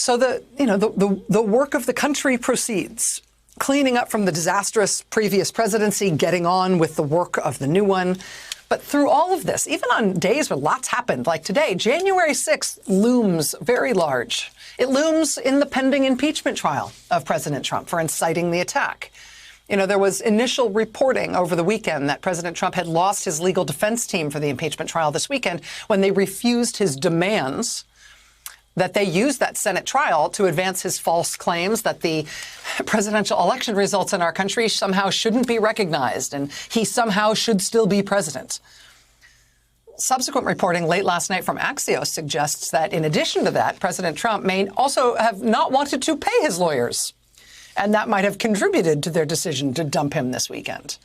So the work of the country proceeds, cleaning up from the disastrous previous presidency, getting on with the work of the new one. But through all of this, even on days where lots happened, like today, January 6th looms very large. It looms in the pending impeachment trial of President Trump for inciting the attack. There was initial reporting over the weekend that President Trump had lost his legal defense team for the impeachment trial this weekend when they refused his demands that they use that Senate trial to advance his false claims that the presidential election results in our country somehow shouldn't be recognized and he somehow should still be president. Subsequent reporting late last night from Axios suggests that in addition to that, President Trump may also have not wanted to pay his lawyers, and that might have contributed to their decision to dump him this weekend.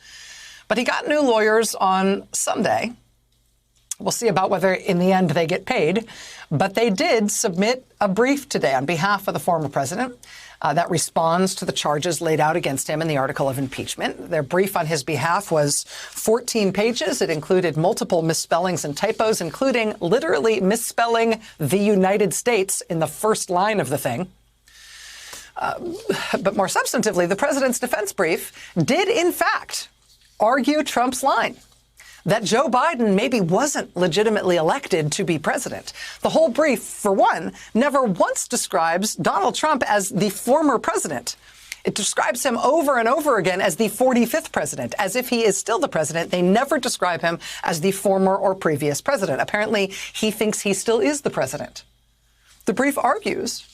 But he got new lawyers on Sunday. We'll see about whether in the end they get paid. But they did submit a brief today on behalf of the former president that responds to the charges laid out against him in the article of impeachment. Their brief on his behalf was 14 pages. It included multiple misspellings and typos, including literally misspelling the United States in the first line of the thing. But more substantively, the president's defense brief did, in fact, argue Trump's line that Joe Biden maybe wasn't legitimately elected to be president. The whole brief, for one, never once describes Donald Trump as the former president. It describes him over and over again as the 45th president, as if he is still the president. They never describe him as the former or previous president. Apparently, he thinks he still is the president. The brief argues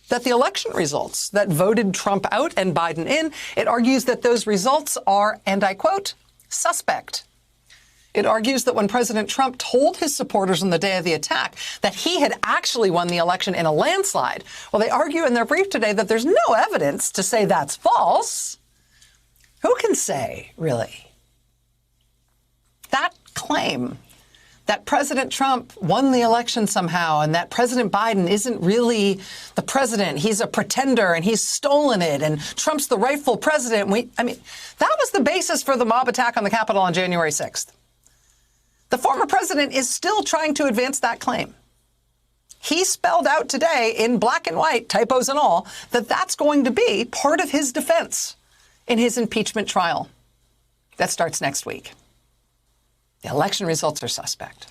that the election results that voted Trump out and Biden in, it argues that those results are, and I quote, suspect. It argues that when President Trump told his supporters on the day of the attack that he had actually won the election in a landslide, well, they argue in their brief today that there's no evidence to say that's false. Who can say, really? That claim that President Trump won the election somehow and that President Biden isn't really the president, he's a pretender and he's stolen it and Trump's the rightful president. That was the basis for the mob attack on the Capitol on January 6th. The former president is still trying to advance that claim. He spelled out today in black and white, typos and all, that that's going to be part of his defense in his impeachment trial. That starts next week. The election results are suspect.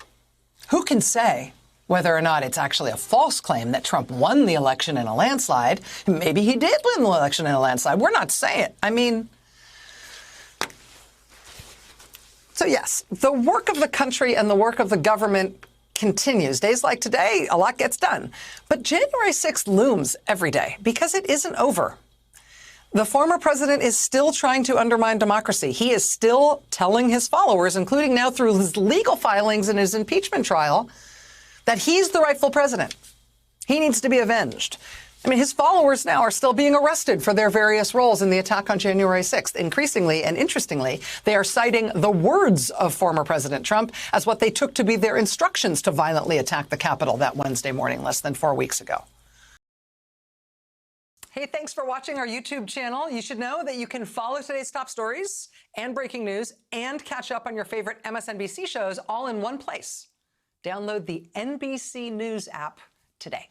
Who can say whether or not it's actually a false claim that Trump won the election in a landslide? Maybe he did win the election in a landslide. We're not saying it. So yes, the work of the country and the work of the government continues. Days like today, a lot gets done. But January 6th looms every day because it isn't over. The former president is still trying to undermine democracy. He is still telling his followers, including now through his legal filings in his impeachment trial, that he's the rightful president. He needs to be avenged. His followers now are still being arrested for their various roles in the attack on January 6th. Increasingly and interestingly, they are citing the words of former President Trump as what they took to be their instructions to violently attack the Capitol that Wednesday morning, less than 4 weeks ago. Hey, thanks for watching our YouTube channel. You should know that you can follow today's top stories and breaking news and catch up on your favorite MSNBC shows all in one place. Download the NBC News app today.